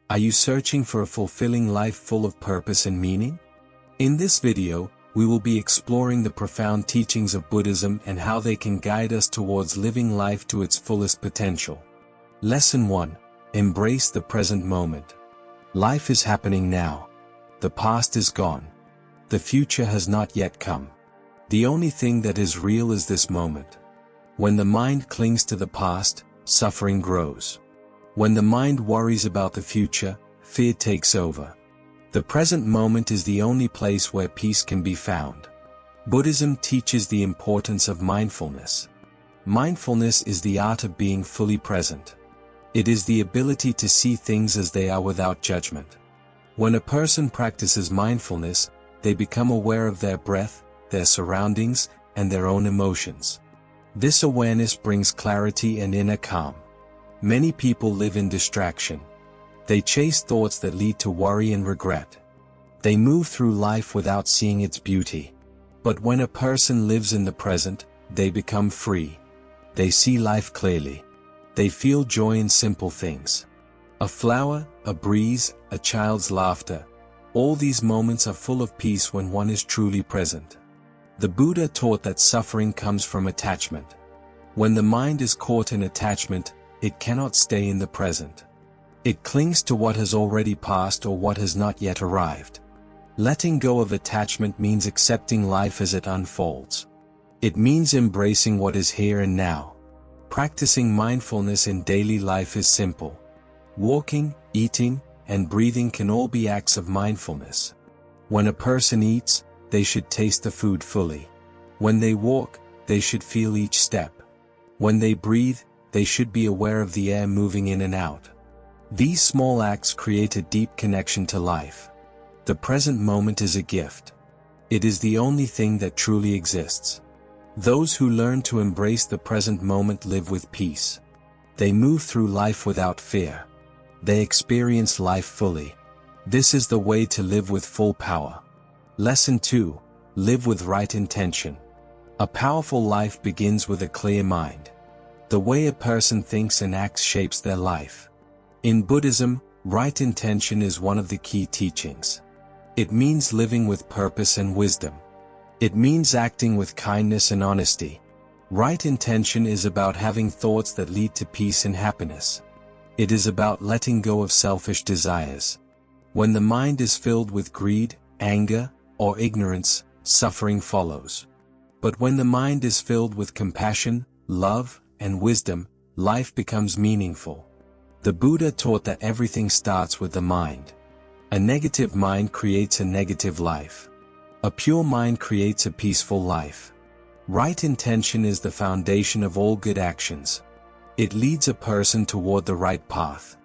Are you searching for a fulfilling life full of purpose and meaning? In this video, we will be exploring the profound teachings of Buddhism and how they can guide us towards living life to its fullest potential. Lesson 1. Embrace the present moment. Life is happening now. The past is gone. The future has not yet come. The only thing that is real is this moment. When the mind clings to the past, suffering grows. When the mind worries about the future, fear takes over. The present moment is the only place where peace can be found. Buddhism teaches the importance of mindfulness. Mindfulness is the art of being fully present. It is the ability to see things as they are without judgment. When a person practices mindfulness, they become aware of their breath, their surroundings, and their own emotions. This awareness brings clarity and inner calm. Many people live in distraction. They chase thoughts that lead to worry and regret. They move through life without seeing its beauty. But when a person lives in the present, they become free. They see life clearly. They feel joy in simple things. A flower, a breeze, a child's laughter. All these moments are full of peace when one is truly present. The Buddha taught that suffering comes from attachment. When the mind is caught in attachment, it cannot stay in the present. It clings to what has already passed or what has not yet arrived. Letting go of attachment means accepting life as it unfolds. It means embracing what is here and now. Practicing mindfulness in daily life is simple. Walking, eating, and breathing can all be acts of mindfulness. When a person eats, they should taste the food fully. When they walk, they should feel each step. When they breathe, they should be aware of the air moving in and out. These small acts create a deep connection to life. The present moment is a gift. It is the only thing that truly exists. Those who learn to embrace the present moment live with peace. They move through life without fear. They experience life fully. This is the way to live with full power. Lesson 2. Live with right intention. A powerful life begins with a clear mind. The way a person thinks and acts shapes their life. In Buddhism, right intention is one of the key teachings. It means living with purpose and wisdom. It means acting with kindness and honesty. Right intention is about having thoughts that lead to peace and happiness. It is about letting go of selfish desires. When the mind is filled with greed, anger, or ignorance, suffering follows. But when the mind is filled with compassion, love, and wisdom, life becomes meaningful. The Buddha taught that everything starts with the mind. A negative mind creates a negative life. A pure mind creates a peaceful life. Right intention is the foundation of all good actions. It leads a person toward the right path.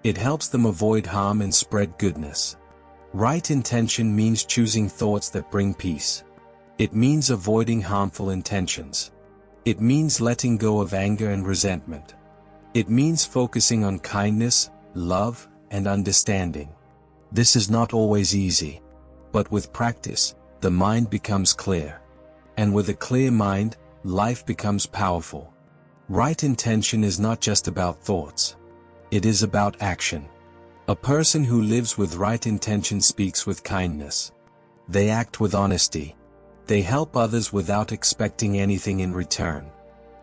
It helps them avoid harm and spread goodness. Right intention means choosing thoughts that bring peace. It means avoiding harmful intentions. It means letting go of anger and resentment. It means focusing on kindness, love, and understanding. This is not always easy. But with practice, the mind becomes clear. And with a clear mind, life becomes powerful. Right intention is not just about thoughts. It is about action. A person who lives with right intention speaks with kindness. They act with honesty. They help others without expecting anything in return.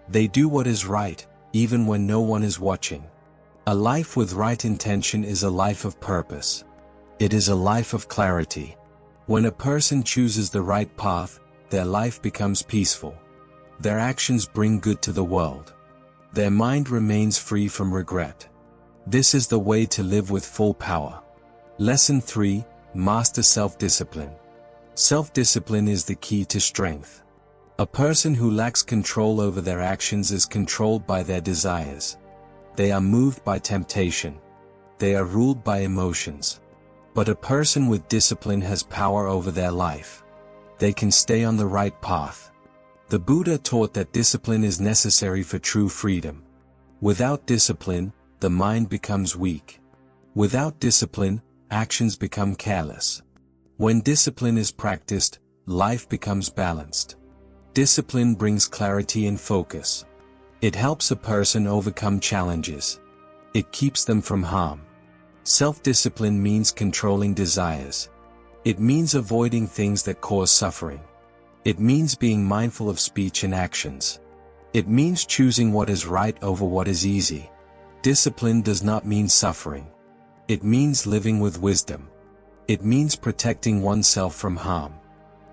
They do what is right, even when no one is watching. A life with right intention is a life of purpose. It is a life of clarity. When a person chooses the right path, their life becomes peaceful. Their actions bring good to the world. Their mind remains free from regret. This is the way to live with full power. Lesson 3. Master self-discipline. Self-discipline is the key to strength. A person who lacks control over their actions is controlled by their desires. They are moved by temptation. They are ruled by emotions. But a person with discipline has power over their life. They can stay on the right path. The Buddha taught that discipline is necessary for true freedom. Without discipline, the mind becomes weak. Without discipline, actions become careless. When discipline is practiced, life becomes balanced. Discipline brings clarity and focus. It helps a person overcome challenges. It keeps them from harm. Self-discipline means controlling desires. It means avoiding things that cause suffering. It means being mindful of speech and actions. It means choosing what is right over what is easy. Discipline does not mean suffering. It means living with wisdom. It means protecting oneself from harm.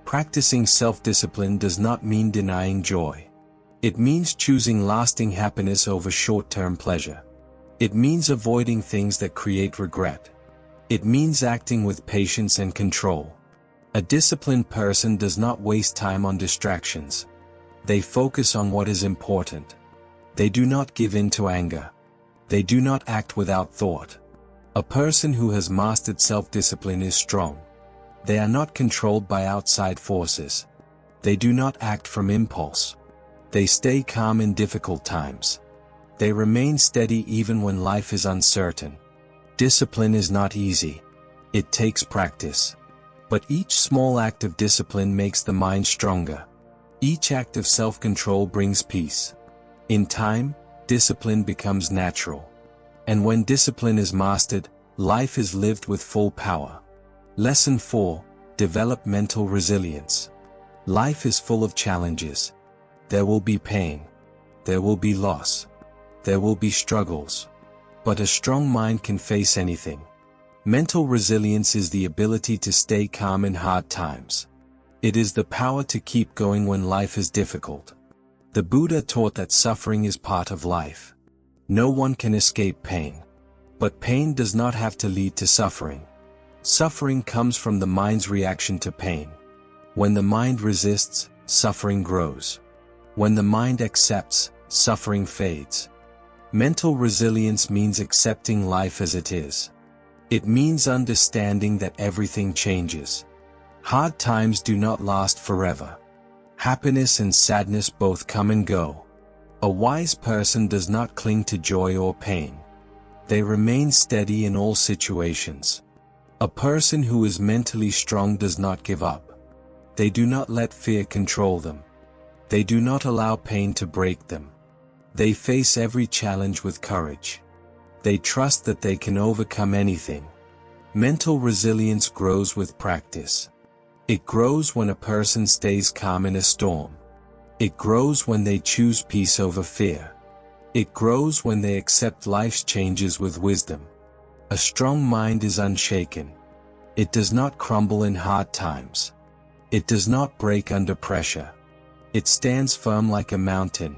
Practicing self-discipline does not mean denying joy. It means choosing lasting happiness over short-term pleasure. It means avoiding things that create regret. It means acting with patience and control. A disciplined person does not waste time on distractions. They focus on what is important. They do not give in to anger. They do not act without thought. A person who has mastered self-discipline is strong. They are not controlled by outside forces. They do not act from impulse. They stay calm in difficult times. They remain steady even when life is uncertain. Discipline is not easy. It takes practice. But each small act of discipline makes the mind stronger. Each act of self-control brings peace. In time, discipline becomes natural. And when discipline is mastered, life is lived with full power. Lesson 4. Develop mental resilience. Life is full of challenges. There will be pain. There will be loss. There will be struggles. But a strong mind can face anything. Mental resilience is the ability to stay calm in hard times. It is the power to keep going when life is difficult. The Buddha taught that suffering is part of life. No one can escape pain. But pain does not have to lead to suffering. Suffering comes from the mind's reaction to pain. When the mind resists, suffering grows. When the mind accepts, suffering fades. Mental resilience means accepting life as it is. It means understanding that everything changes. Hard times do not last forever. Happiness and sadness both come and go. A wise person does not cling to joy or pain. They remain steady in all situations. A person who is mentally strong does not give up. They do not let fear control them. They do not allow pain to break them. They face every challenge with courage. They trust that they can overcome anything. Mental resilience grows with practice. It grows when a person stays calm in a storm. It grows when they choose peace over fear. It grows when they accept life's changes with wisdom. A strong mind is unshaken. It does not crumble in hard times. It does not break under pressure. It stands firm like a mountain.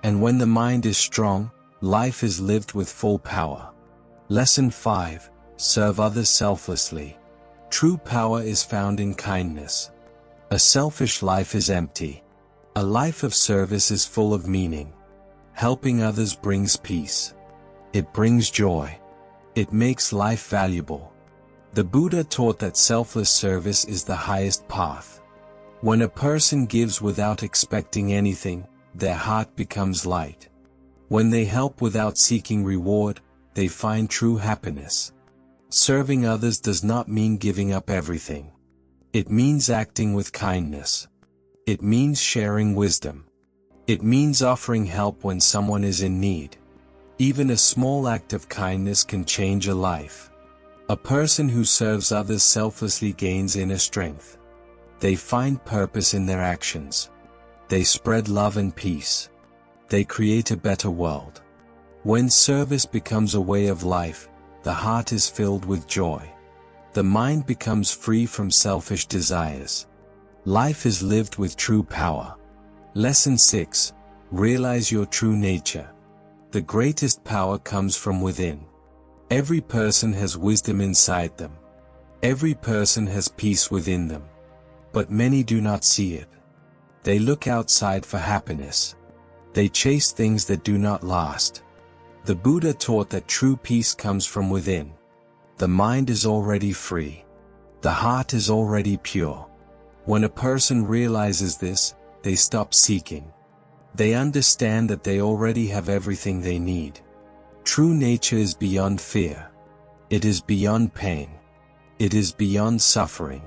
And when the mind is strong, life is lived with full power. Lesson 5. Serve others selflessly. True power is found in kindness. A selfish life is empty. A life of service is full of meaning. Helping others brings peace. It brings joy. It makes life valuable. The Buddha taught that selfless service is the highest path. When a person gives without expecting anything, their heart becomes light. When they help without seeking reward, they find true happiness. Serving others does not mean giving up everything. It means acting with kindness. It means sharing wisdom. It means offering help when someone is in need. Even a small act of kindness can change a life. A person who serves others selflessly gains inner strength. They find purpose in their actions. They spread love and peace. They create a better world. When service becomes a way of life, the heart is filled with joy. The mind becomes free from selfish desires. Life is lived with true power. Lesson 6. Realize your true nature. The greatest power comes from within. Every person has wisdom inside them. Every person has peace within them. But many do not see it. They look outside for happiness. They chase things that do not last. The Buddha taught that true peace comes from within. The mind is already free. The heart is already pure. When a person realizes this, they stop seeking. They understand that they already have everything they need. True nature is beyond fear. It is beyond pain. It is beyond suffering.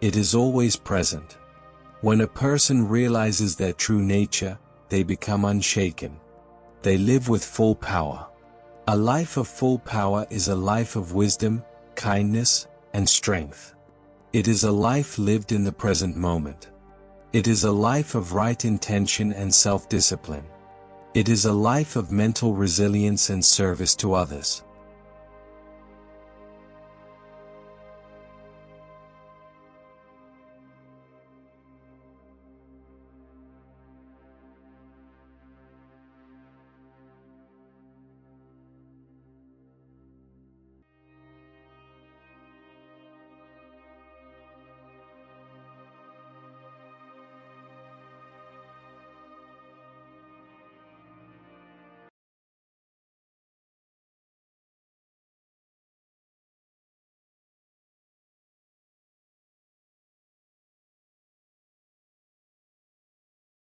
It is always present. When a person realizes their true nature, they become unshaken. They live with full power. A life of full power is a life of wisdom, kindness, and strength. It is a life lived in the present moment. It is a life of right intention and self-discipline. It is a life of mental resilience and service to others.